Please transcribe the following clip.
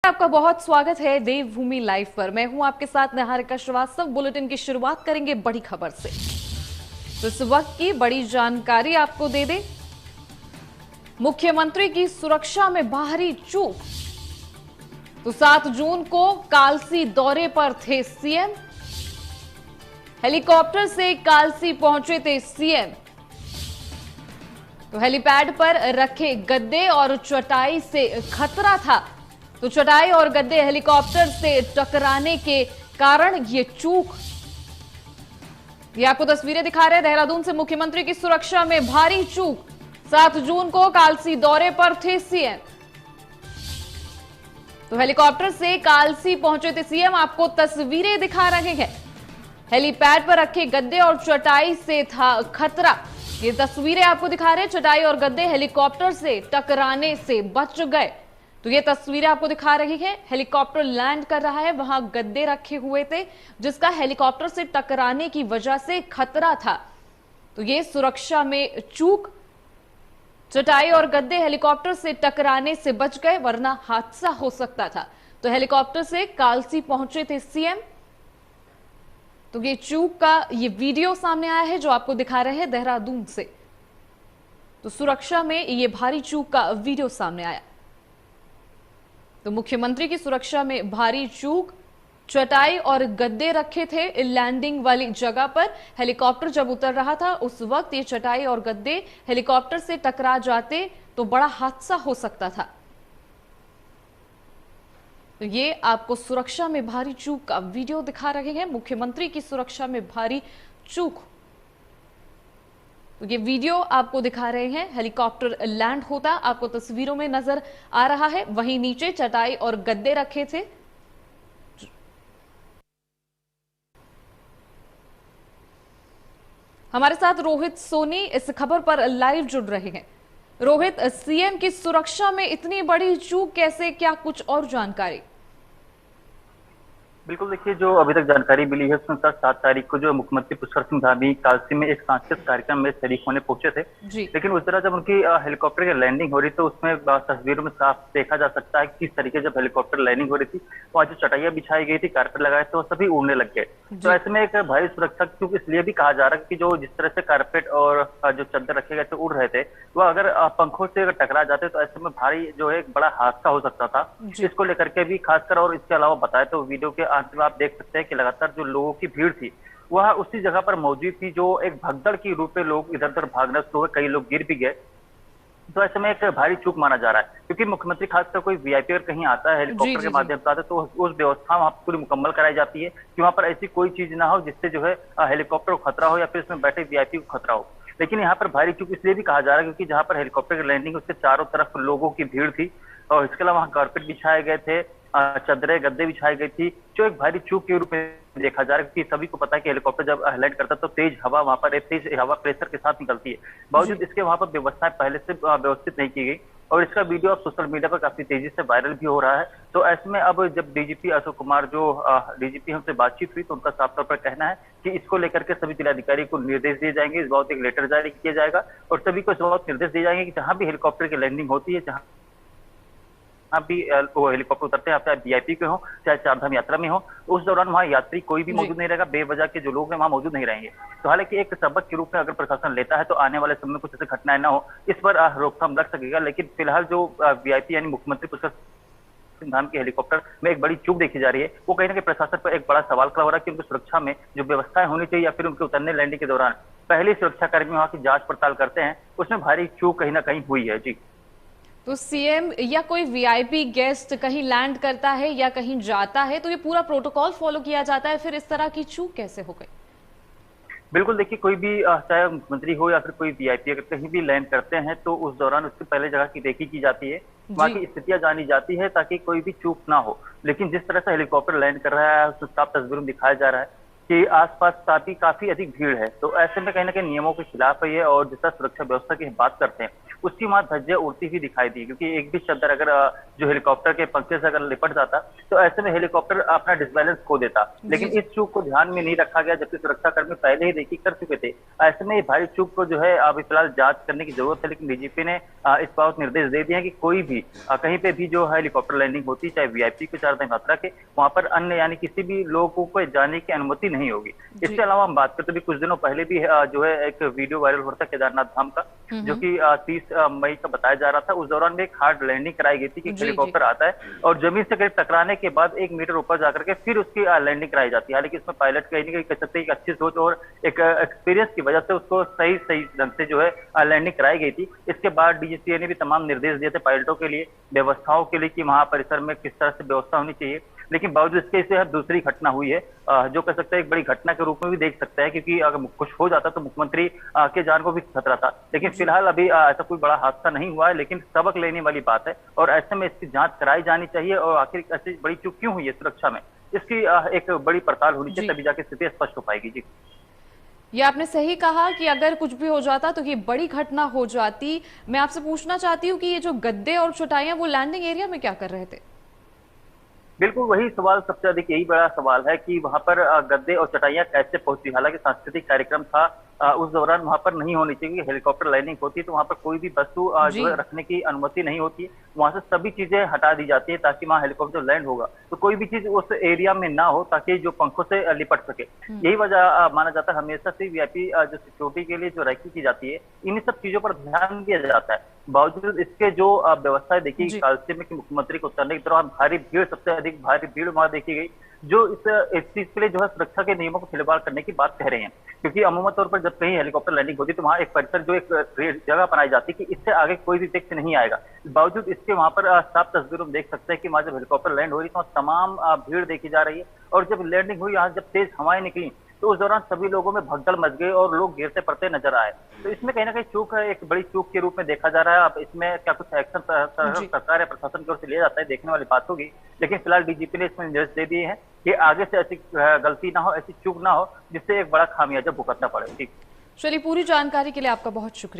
आपका बहुत स्वागत है देवभूमि लाइव पर। मैं हूं आपके साथ निहारिका श्रीवास्तव। बुलेटिन की शुरुआत करेंगे बड़ी खबर से। तो इस वक्त की बड़ी जानकारी आपको दे दें। मुख्यमंत्री की सुरक्षा में भारी चूक। तो 7 जून को कालसी दौरे पर थे सीएम। हेलीकॉप्टर से कालसी पहुंचे थे सीएम। तो हेलीपैड पर रखे गद्दे और चटाई से खतरा था। तो चटाई और गद्दे हेलीकॉप्टर से टकराने के कारण ये चूक। ये आपको तस्वीरें दिखा रहे हैं। देहरादून से मुख्यमंत्री की सुरक्षा में भारी चूक। 7 जून को कालसी दौरे पर थे सीएम। तो हेलीकॉप्टर से कालसी पहुंचे थे सीएम। आपको तस्वीरें दिखा रहे हैं। हेलीपैड पर रखे गद्दे और चटाई से था खतरा। ये तस्वीरें आपको दिखा रहे हैं। चटाई और गद्दे हेलीकॉप्टर से टकराने से बच गए। तो ये तस्वीरें आपको दिखा रही है। हेलीकॉप्टर लैंड कर रहा है, वहां गद्दे रखे हुए थे जिसका हेलीकॉप्टर से टकराने की वजह से खतरा था। तो ये सुरक्षा में चूक। चटाई और गद्दे हेलीकॉप्टर से टकराने से बच गए, वरना हादसा हो सकता था। तो हेलीकॉप्टर से कालसी पहुंचे थे सीएम। तो ये चूक का ये वीडियो सामने आया है जो आपको दिखा रहे हैं देहरादून से। तो सुरक्षा में ये भारी चूक का वीडियो सामने आया। तो मुख्यमंत्री की सुरक्षा में भारी चूक। चटाई और गद्दे रखे थे लैंडिंग वाली जगह पर। हेलीकॉप्टर जब उतर रहा था उस वक्त ये चटाई और गद्दे हेलीकॉप्टर से टकरा जाते तो बड़ा हादसा हो सकता था। तो ये आपको सुरक्षा में भारी चूक का वीडियो दिखा रहे हैं। मुख्यमंत्री की सुरक्षा में भारी चूक। तो ये वीडियो आपको दिखा रहे हैं। हेलीकॉप्टर लैंड होता आपको तस्वीरों में नजर आ रहा है। वहीं नीचे चटाई और गद्दे रखे थे। हमारे साथ रोहित सोनी इस खबर पर लाइव जुड़ रहे हैं। रोहित, सीएम की सुरक्षा में इतनी बड़ी चूक कैसे, क्या कुछ और जानकारी? बिल्कुल, देखिए जो अभी तक जानकारी मिली है उसके अनुसार 7 तारीख को जो मुख्यमंत्री पुष्कर सिंह धामी कालसी में एक सांस्कृतिक कार्यक्रम में शरीक होने पहुंचे थे। लेकिन उस तरह जब उनकी हेलीकॉप्टर की लैंडिंग हो रही तो उसमें तस्वीरों में साफ देखा जा सकता है कि किस तरीके जब हेलीकॉप्टर लैंडिंग हो रही थी वहाँ जो चटाइयां बिछाई गई थी, कारपेट लगाए थे, वो सभी उड़ने लग गए। तो ऐसे में एक भारी सुरक्षा क्योंकि इसलिए भी कहा जा रहा है कि जो जिस तरह से कारपेट और जो चादर रखे गए थे उड़ रहे थे, वह अगर पंखों से अगर टकरा जाते तो ऐसे में भारी जो है एक बड़ा हादसा हो सकता था। इसको लेकर के भी खासकर, और इसके अलावा बताए तो वीडियो के अंत में आप देख सकते हैं कि लगातार जो लोगों की भीड़ थी वह उसी जगह पर मौजूद थी। जो एक भगदड़ की रूप में लोग इधर उधर भागना शुरू हुए, कई लोग गिर भी गए। तो ऐसे में एक भारी चूक माना जा रहा है क्योंकि मुख्यमंत्री खासकर कोई वीआईपी अगर कहीं आता है हेलीकॉप्टर के माध्यम से आता है तो उस व्यवस्था वहां पूरी मुकम्मल कराई जाती है कि वहां पर ऐसी कोई चीज ना हो जिससे जो है हेलीकॉप्टर को खतरा हो या फिर इसमें बैठे वीआईपी को खतरा हो। लेकिन यहाँ पर भारी चूक इसलिए भी कहा जा रहा है क्योंकि जहां पर हेलीकॉप्टर की लैंडिंग उसके चारों तरफ लोगों की भीड़ थी और इसके अलावा वहां कारपेट बिछाए गए थे, चादरें गद्दे बिछाई गई थी, जो एक भारी चूक के रूप में देखा जा रहा है क्योंकि सभी को पता है कि हेलीकॉप्टर जब लैंड करता है तो तेज हवा वहां पर तेज हवा प्रेशर के साथ निकलती है। बावजूद इसके वहां पर व्यवस्थाएं पहले से व्यवस्थित नहीं की गई और इसका वीडियो अब सोशल मीडिया पर काफी तेजी से वायरल भी हो रहा है। तो ऐसे में अब जब डीजीपी अशोक कुमार जो डीजीपी हमसे बातचीत हुई तो उनका साफ तौर पर कहना है कि इसको लेकर के सभी जिलाधिकारी को निर्देश दिए जाएंगे, इस बाबत एक लेटर जारी किया जाएगा और सभी को इस बाबत निर्देश दिए जाएंगे कि जहां भी हेलीकॉप्टर की लैंडिंग होती है, जहां भी वो हेलीकॉप्टर उतरते हैं, चाहे वीआईपी के हो चाहे चारधाम यात्रा में हो, उस दौरान वहां यात्री कोई भी मौजूद नहीं रहेगा। बेवजह के जो लोग हैं वहां मौजूद नहीं रहेंगे। तो हालांकि एक सबक के रूप में अगर प्रशासन लेता है तो आने वाले समय में कुछ ऐसी घटनाएं ना हो, इस पर रोकथाम लग सकेगा। लेकिन फिलहाल जो वीआईपी यानी मुख्यमंत्री पुष्कर सिंह धामी के हेलीकॉप्टर में एक बड़ी चूक देखी जा रही है, वो कहीं ना कहीं प्रशासन पर एक बड़ा सवाल खड़ा हो रहा है कि उनकी सुरक्षा में जो व्यवस्थाएं होनी चाहिए या फिर उनके उतरने लैंडिंग के दौरान पहले सुरक्षाकर्मी वहां की जांच पड़ताल करते हैं, उसमें भारी चूक कहीं ना कहीं हुई है। जी, तो सीएम या कोई वीआईपी गेस्ट कहीं लैंड करता है या कहीं जाता है तो ये पूरा प्रोटोकॉल फॉलो किया जाता है, फिर इस तरह की चूक कैसे हो गई? बिल्कुल, देखिए कोई भी चाहे मुख्यमंत्री हो या फिर कोई वीआईपी अगर कहीं भी लैंड करते हैं तो उस दौरान उससे पहले जगह की देखी की जाती है, वहाँ की स्थितियां जानी जाती है ताकि कोई भी चूक ना हो। लेकिन जिस तरह से हेलीकॉप्टर लैंड कर रहा है उसमें साफ तस्वीरों में दिखाया जा रहा है कि आसपास काफी अधिक भीड़ है। तो ऐसे में कहीं ना कहीं नियमों के खिलाफ है ये। और जिस तरह सुरक्षा व्यवस्था की बात करते हैं उसकी वहां धज्जियां उड़ती हुई दिखाई दी, क्योंकि एक भी चद्दर अगर जो हेलीकॉप्टर के पंखे से अगर लिपट जाता तो ऐसे में हेलीकॉप्टर अपना डिसबैलेंस खो देता। लेकिन इस चूक को ध्यान में नहीं रखा गया, जबकि सुरक्षाकर्मी पहले ही देखी कर चुके थे। ऐसे में भारी चूक को जो है अभी फिलहाल जांच करने की जरूरत है, लेकिन डीजीपी ने इस बात निर्देश दे दिए हैं कि कोई भी कहीं पे भी जो है हेलीकॉप्टर लैंडिंग होती, चाहे वीआईपी के चारधाम यात्रा के, वहां पर अन्य यानी किसी भी लोगों को जाने की अनुमति नहीं होगी। इसके अलावा हम बात करते भी कुछ दिनों पहले भी जो है एक वीडियो वायरल हो रहा था केदारनाथ धाम का, जो कि 30 मई का बताया जा रहा था। उस दौरान में एक हार्ड लैंडिंग कराई गई थी कि हेलीकॉप्टर आता है और जमीन से करीब टकराने के बाद 1 मीटर ऊपर जाकर के फिर उसकी लैंडिंग कराई जाती है। हालांकि इसमें पायलट कहीं नहीं कह सकते एक अच्छी सोच और एक एक्सपीरियंस की वजह से उसको सही ढंग से जो है लैंडिंग कराई गई थी। इसके बाद डीजीसीए ने भी तमाम निर्देश दिए थे पायलटों के लिए, व्यवस्थाओं के लिए कि वहां परिसर में किस तरह से व्यवस्था होनी चाहिए। लेकिन बावजूद इसके इसे दूसरी घटना हुई है, जो कह सकते हैं एक बड़ी घटना के रूप में भी देख सकता है, क्योंकि अगर कुछ हो जाता तो मुख्यमंत्री के जान को भी खतरा था। लेकिन फिलहाल अभी ऐसा कोई बड़ा हादसा नहीं हुआ है, लेकिन सबक लेने वाली बात है और ऐसे में इसकी जांच कराई जानी चाहिए और आखिर ऐसी बड़ी चूक क्यों हुई है सुरक्षा में, इसकी एक बड़ी पड़ताल होनी चाहिए, तभी जाके स्थिति स्पष्ट हो पाएगी। जी, ये आपने सही कहा कि अगर कुछ भी हो जाता तो ये बड़ी घटना हो जाती। मैं आपसे पूछना चाहती हूँ कि ये जो गद्दे और चटाइयां वो लैंडिंग एरिया में क्या कर रहे थे? बिल्कुल वही सवाल, सबसे अधिक यही बड़ा सवाल है कि वहां पर गद्दे और चटाइयां कैसे पहुंची। हालांकि सांस्कृतिक कार्यक्रम था, उस दौरान वहां पर नहीं होनी चाहिए। हेलीकॉप्टर लैंडिंग होती तो वहां पर कोई भी वस्तु जो है रखने की अनुमति नहीं होती। वहां से सभी चीजें हटा दी जाती है ताकि वहां हेलीकॉप्टर लैंड होगा तो कोई भी चीज उस एरिया में ना हो, ताकि जो पंखों से लिपट सके। यही वजह माना जाता है, हमेशा से वीआईपी जो सिक्योरिटी के लिए जो रैंकिंग की जाती है, इन्हीं सब चीजों पर ध्यान दिया जाता है। बावजूद इसके जो व्यवस्थाएं देखी कालसे में कि मुख्यमंत्री को उतरने के दौरान भारी भीड़, सबसे अधिक भारी भीड़ वहां देखी गई, जो इस चीज के लिए जो है सुरक्षा के नियमों को खिलवाड़ करने की बात कह रहे हैं। क्योंकि अमूमन तौर पर जब कहीं हेलीकॉप्टर लैंडिंग होती तो वहां एक परिसर जो एक जगह बनाई जाती कि इससे आगे कोई भी व्यक्ति नहीं आएगा। बावजूद इसके वहां पर साफ तस्वीरों में देख सकते हैं कि वहां जब हेलीकॉप्टर लैंड हो रही तो तमाम भीड़ देखी जा रही है। और जब लैंडिंग हुई, यहाँ जब तेज हवाएं निकली तो उस दौरान सभी लोगों में भगदड़ मच गई और लोग गिरते पड़ते नजर आए। तो इसमें कहीं ना कहीं चूक है, एक बड़ी चूक के रूप में देखा जा रहा है। अब इसमें क्या कुछ एक्शन सरकार या प्रशासन की ओर से लिया जाता है, देखने वाली बात होगी। लेकिन फिलहाल डीजीपी ने इसमें निर्देश दे दिए हैं कि आगे से ऐसी गलती ना हो, ऐसी चूक ना हो जिससे एक बड़ा खामियाजा भुगतना पड़े। ठीक, चलिए, पूरी जानकारी के लिए आपका बहुत शुक्रिया।